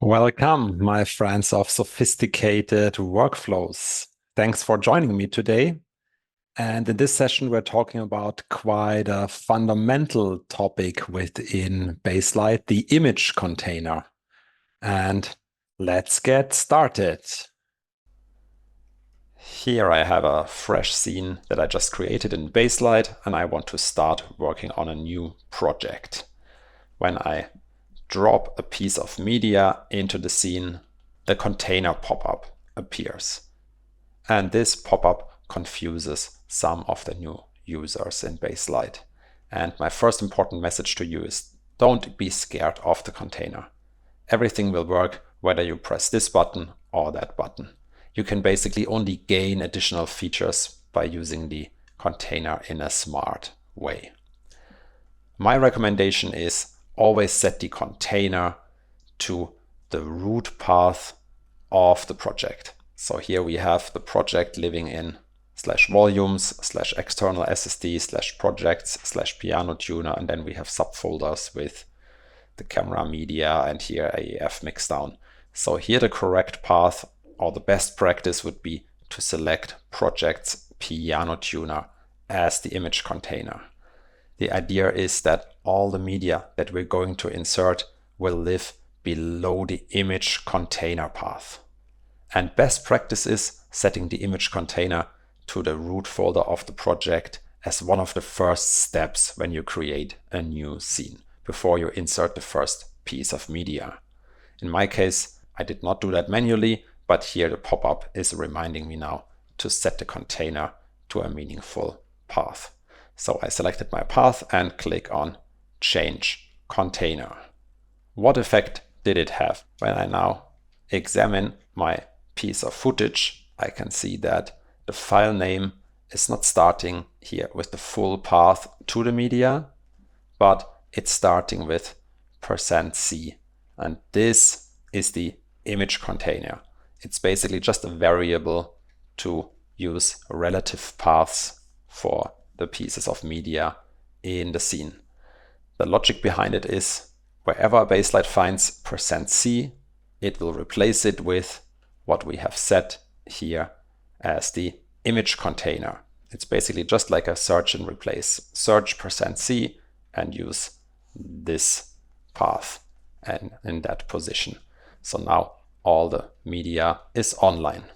Welcome, my friends of sophisticated workflows. Thanks for joining me today. And in this session, we're talking about quite a fundamental topic within Baselight, the image container. And let's get started. Here I have a fresh scene that I just created in Baselight, and I want to start working on a new project. When I drop a piece of media into the scene, the container pop-up appears. And this pop-up confuses some of the new users in Baselight. And my first important message to you is don't be scared of the container. Everything will work whether you press this button or that button. You can basically only gain additional features by using the container in a smart way. My recommendation is always set the container to the root path of the project. So here we have the project living in /volumes/external SSD/projects/piano tuner, and then we have subfolders with the camera media and here AEF mixdown. So here the correct path or the best practice would be to select projects piano tuner as the image container. The idea is that all the media that we're going to insert will live below the image container path. And best practice is setting the image container to the root folder of the project as one of the first steps when you create a new scene, before you insert the first piece of media. In my case, I did not do that manually, but here the pop-up is reminding me now to set the container to a meaningful path. So I selected my path and click on Change Container. What effect did it have? When I now examine my piece of footage, I can see that the file name is not starting here with the full path to the media, but it's starting with %C. And this is the image container. It's basically just a variable to use relative paths for the pieces of media in the scene. The logic behind it is wherever Baselight finds %C, it will replace it with what we have set here as the image container. It's basically just like a search and replace. Search %C and use this path and in that position. So now all the media is online.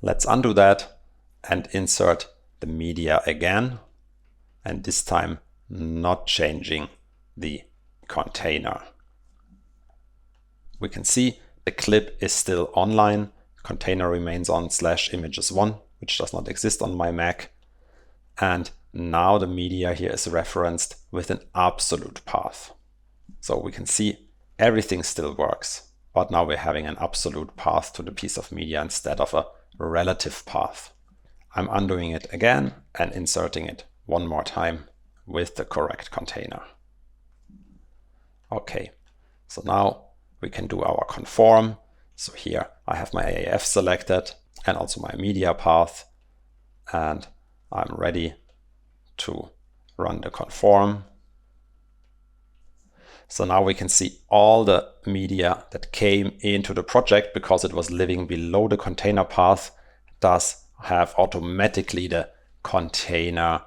Let's undo that and insert the media again, and this time not changing the container. We can see the clip is still online. Container remains on /images1, which does not exist on my Mac. And now the media here is referenced with an absolute path. So we can see everything still works, but now we're having an absolute path to the piece of media instead of a relative path. I'm undoing it again and inserting it one more time with the correct container. Okay, so now we can do our conform. So here I have my AAF selected and also my media path, and I'm ready to run the conform. So now we can see all the media that came into the project, because it was living below the container path, does have automatically the container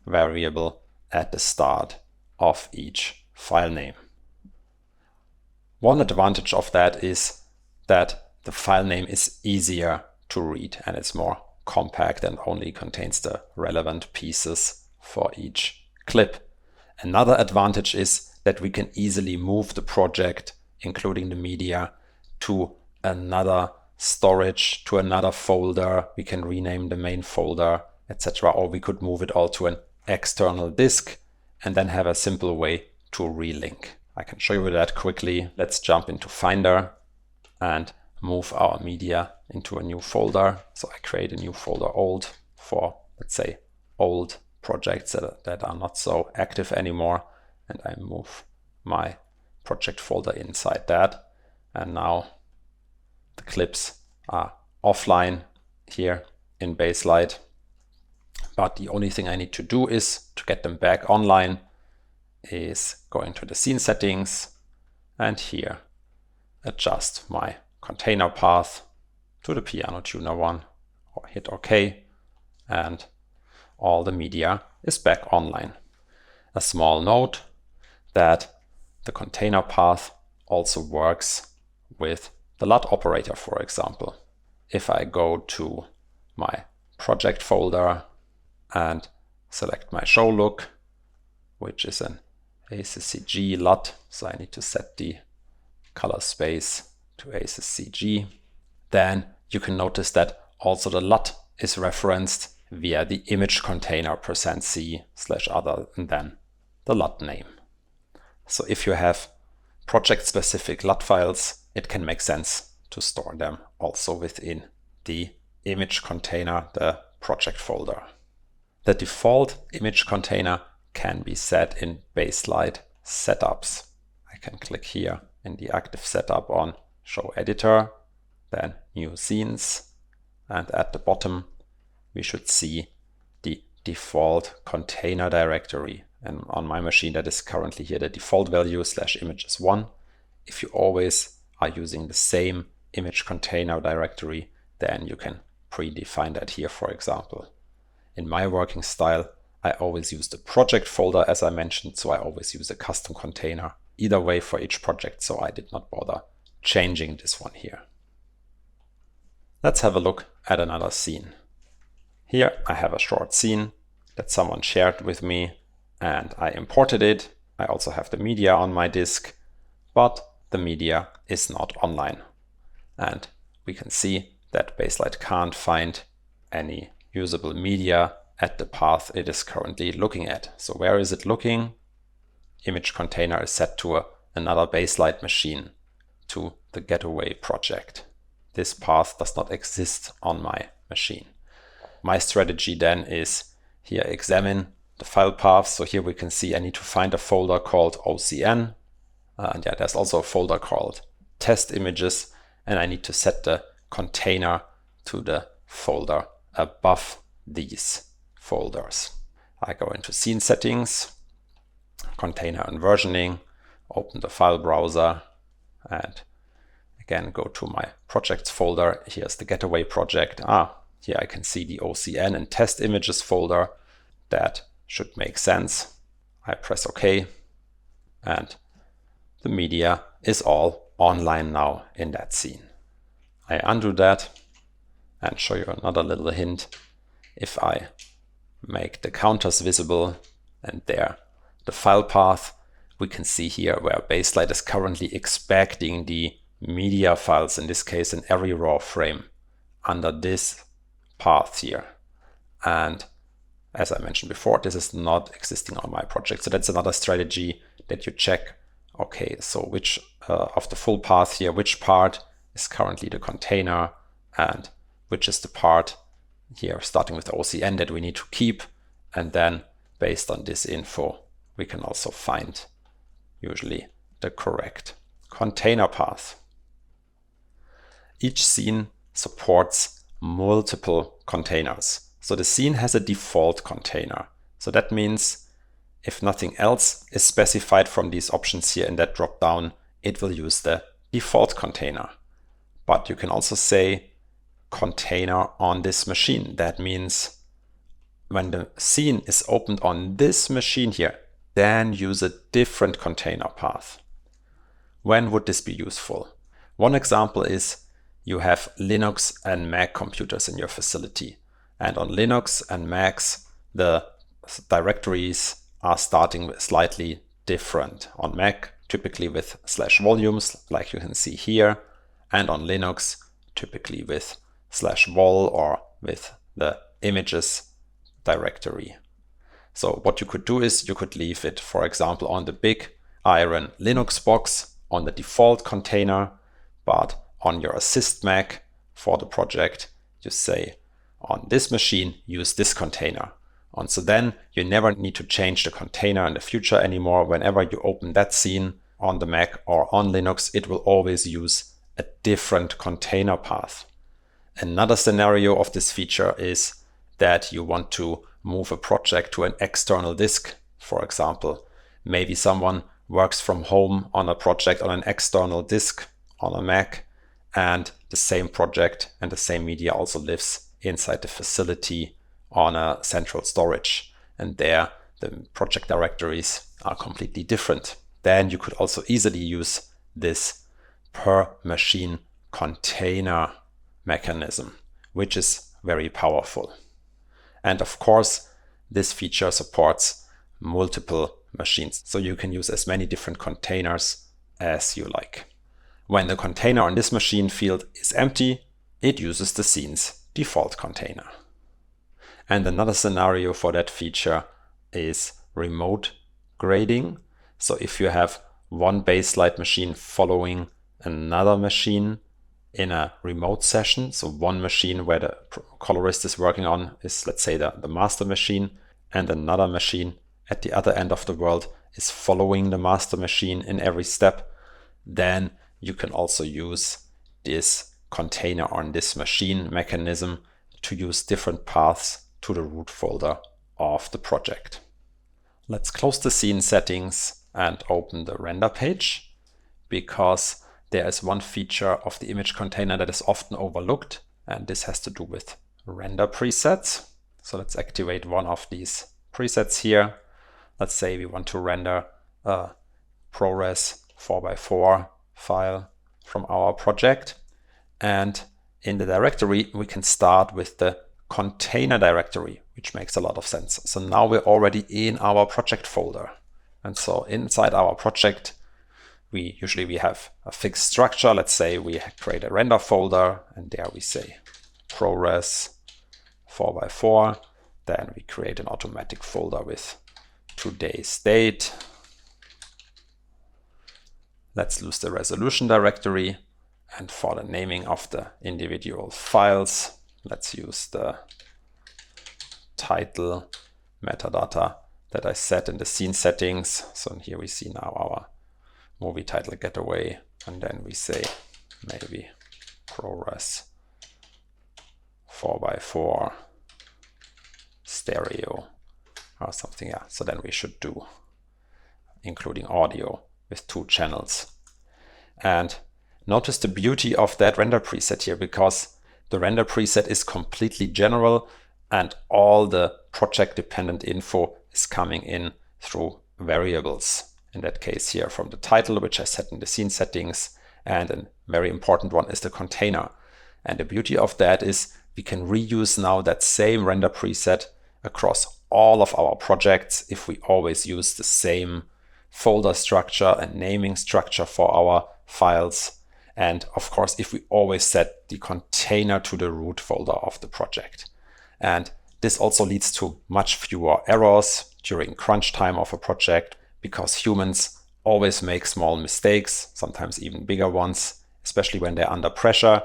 variable at the start of each file name. One advantage of that is that the file name is easier to read and it's more compact and only contains the relevant pieces for each clip. Another advantage is that we can easily move the project, including the media, to another storage, to another folder. We can rename the main folder, etc. Or we could move it all to an external disk and then have a simple way to relink. I can show you that quickly. Let's jump into Finder and move our media into a new folder. So I create a new folder old for, let's say, old projects that are not so active anymore. And I move my project folder inside that. And now the clips are offline here in Baselight. But the only thing I need to do is to get them back online is go into the scene settings and here adjust my container path to the piano tuner one, or hit OK, and all the media is back online. A small note that the container path also works with the LUT operator, for example. If I go to my project folder and select my show look, which is an ACCG LUT, so I need to set the color space to ACCG, then you can notice that also the LUT is referenced via the image container %c/other and then the LUT name. So if you have project-specific LUT files, it can make sense to store them also within the image container, the project folder. The default image container can be set in Baselight setups. I can click here in the active setup on Show Editor, then New Scenes, and at the bottom we should see the default container directory. And on my machine that is currently here the default value /images1. If you always are using the same image container directory, then you can predefine that here, for example. In my working style, I always use the project folder as I mentioned, so I always use a custom container either way for each project, so I did not bother changing this one here. Let's have a look at another scene. Here I have a short scene that someone shared with me and I imported it. I also have the media on my disk, but the media is not online. And we can see that Baselight can't find any usable media at the path it is currently looking at. So where is it looking? Image container is set to another Baselight machine, to the Getaway project. This path does not exist on my machine. My strategy then is here examine the file path. So here we can see I need to find a folder called OCN. And yeah, there's also a folder called test images, and I need to set the container to the folder above these folders. I go into scene settings, container and versioning, open the file browser, and again go to my projects folder. Here's the Getaway project. Here I can see the OCN and test images folder. That should make sense. I press OK, and the media is all online now in that scene. I undo that and show you another little hint. If I make the counters visible and there the file path, we can see here where Baselight is currently expecting the media files, in this case in every raw frame, under this path here. And as I mentioned before, this is not existing on my project. So that's another strategy that you check. Okay, so which of the full path here, which part is currently the container and which is the part here starting with OCN that we need to keep. And then based on this info, we can also find usually the correct container path. Each scene supports multiple containers. So the scene has a default container. So that means if nothing else is specified from these options here in that drop down, it will use the default container. But you can also say container on this machine. That means when the scene is opened on this machine here, then use a different container path. When would this be useful? One example is you have Linux and Mac computers in your facility. And on Linux and Macs, the directories are starting with slightly different. On Mac, typically with /volumes, like you can see here. And on Linux, typically with /vol or with the images directory. So what you could do is you could leave it, for example, on the big iron Linux box on the default container, but on your assist Mac for the project, you say on this machine, use this container. And so then you never need to change the container in the future anymore. Whenever you open that scene on the Mac or on Linux, it will always use a different container path. Another scenario of this feature is that you want to move a project to an external disk, for example. Maybe someone works from home on a project on an external disk on a Mac, and the same project and the same media also lives inside the facility on a central storage. And there the project directories are completely different. Then you could also easily use this per machine container mechanism, which is very powerful. And of course, this feature supports multiple machines, so you can use as many different containers as you like. When the container on this machine field is empty, it uses the scene's default container. And another scenario for that feature is remote grading. So if you have one Baselight machine following another machine in a remote session, so one machine where the colorist is working on is, let's say, the master machine, and another machine at the other end of the world is following the master machine in every step, then you can also use this container on this machine mechanism to use different paths to the root folder of the project. Let's close the scene settings and open the render page, because there is one feature of the image container that is often overlooked, and this has to do with render presets. So let's activate one of these presets here. Let's say we want to render a ProRes 4x4 file from our project. And in the directory, we can start with the container directory, which makes a lot of sense. So now we're already in our project folder. And so inside our project, we usually have a fixed structure. Let's say we create a render folder, and there we say ProRes 4x4. Then we create an automatic folder with today's date. Let's use the resolution directory. And for the naming of the individual files, let's use the title metadata that I set in the scene settings. So here we see now our movie title Getaway, and then we say maybe ProRes 4x4 stereo or something. Yeah, so then we should do including audio with 2 channels. And notice the beauty of that render preset here, because the render preset is completely general and all the project dependent info is coming in through variables. In that case here from the title, which I set in the scene settings, and a very important one is the container. And the beauty of that is we can reuse now that same render preset across all of our projects if we always use the same folder structure and naming structure for our files. And of course, if we always set the container to the root folder of the project. And this also leads to much fewer errors during crunch time of a project, because humans always make small mistakes, sometimes even bigger ones, especially when they're under pressure.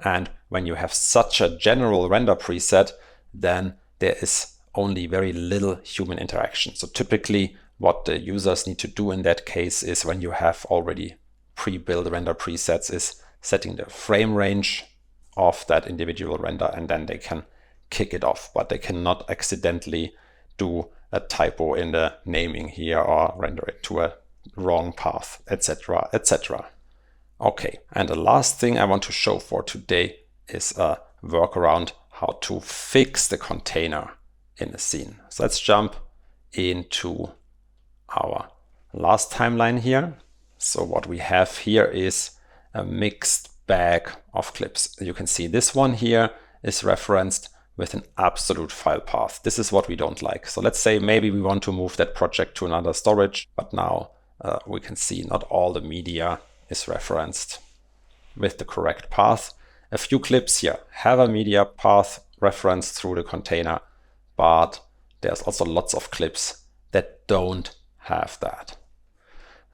And when you have such a general render preset, then there is only very little human interaction. So typically what the users need to do in that case is, when you have already pre-built render presets, is setting the frame range of that individual render, and then they can kick it off, but they cannot accidentally do a typo in the naming here or render it to a wrong path, etc., etc. Okay, and the last thing I want to show for today is a workaround how to fix the container in a scene. So let's jump into our last timeline here. So what we have here is a mixed bag of clips. You can see this one here is referenced with an absolute file path. This is what we don't like. So let's say maybe we want to move that project to another storage, but now we can see not all the media is referenced with the correct path. A few clips here have a media path referenced through the container, but there's also lots of clips that don't have that.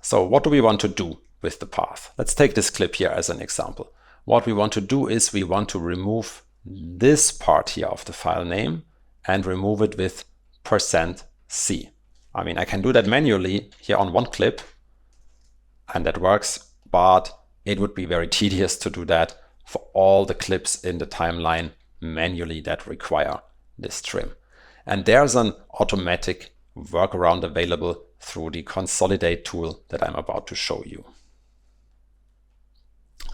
So what do we want to do with the path? Let's take this clip here as an example. What we want to do is we want to remove this part here of the file name and remove it with %C. I mean, I can do that manually here on one clip, and that works, but it would be very tedious to do that for all the clips in the timeline manually that require this trim. And there's an automatic workaround available through the consolidate tool that I'm about to show you.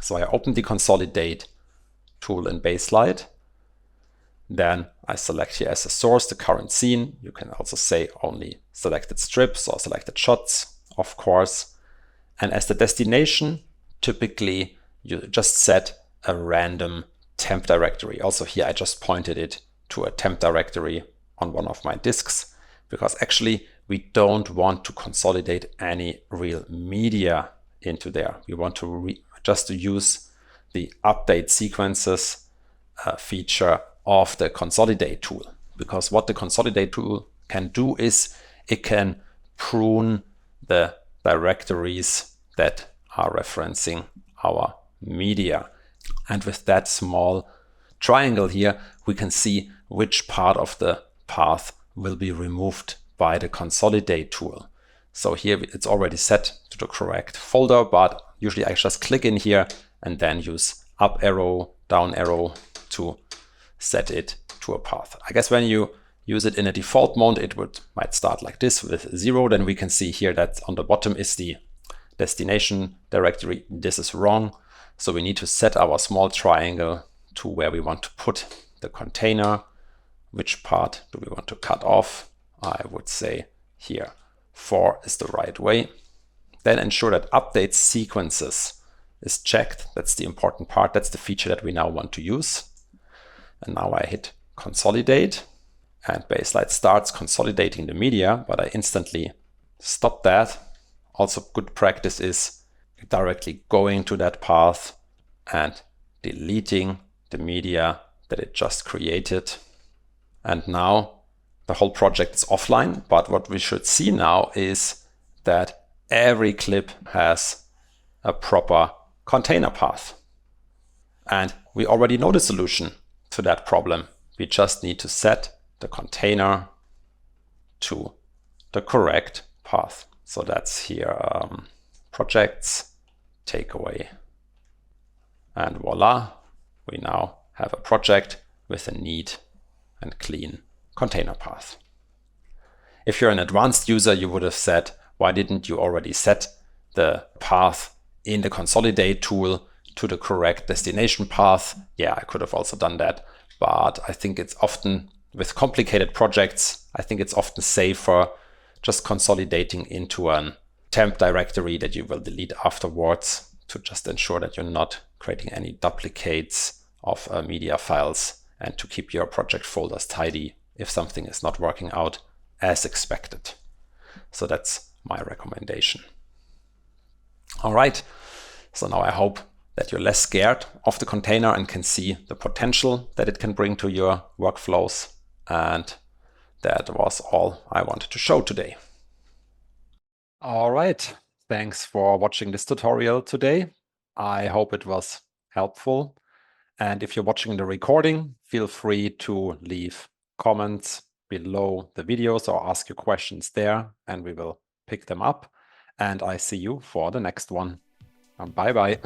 So I open the Consolidate tool in Baselight. Then I select here as a source the current scene. You can also say only selected strips or selected shots, of course. And as the destination, typically you just set a random temp directory. Also here I just pointed it to a temp directory on one of my disks, because actually we don't want to consolidate any real media into there. We want to just to use the update sequences feature of the Consolidate tool, because what the Consolidate tool can do is it can prune the directories that are referencing our media. And with that small triangle here, we can see which part of the path will be removed by the Consolidate tool. So here it's already set to the correct folder, but usually I just click in here and then use up arrow, down arrow to set it to a path. I guess when you use it in a default mode, it might start like this with 0. Then we can see here that on the bottom is the destination directory. This is wrong. So we need to set our small triangle to where we want to put the container. Which part do we want to cut off? I would say here 4 is the right way. Then ensure that update sequences is checked. That's the important part. That's the feature that we now want to use. And now I hit Consolidate, and Baselight starts consolidating the media, but I instantly stop that. Also, good practice is directly going to that path and deleting the media that it just created. And now the whole project is offline, but what we should see now is that every clip has a proper container path. And we already know the solution to that problem. We just need to set the container to the correct path. So that's here, projects, takeaway, and voila, we now have a project with a neat and clean container path. If you're an advanced user, you would have said, why didn't you already set the path in the Consolidate tool to the correct destination path? Yeah, I could have also done that, but I think it's often, with complicated projects, I think it's often safer just consolidating into a temp directory that you will delete afterwards, to just ensure that you're not creating any duplicates of media files, and to keep your project folders tidy if something is not working out as expected. So that's my recommendation. All right, so now I hope that you're less scared of the container and can see the potential that it can bring to your workflows. And that was all I wanted to show today. All right, thanks for watching this tutorial today. I hope it was helpful. And if you're watching the recording, feel free to leave comments below the videos or ask your questions there, and we will pick them up. And I see you for the next one. Bye-bye.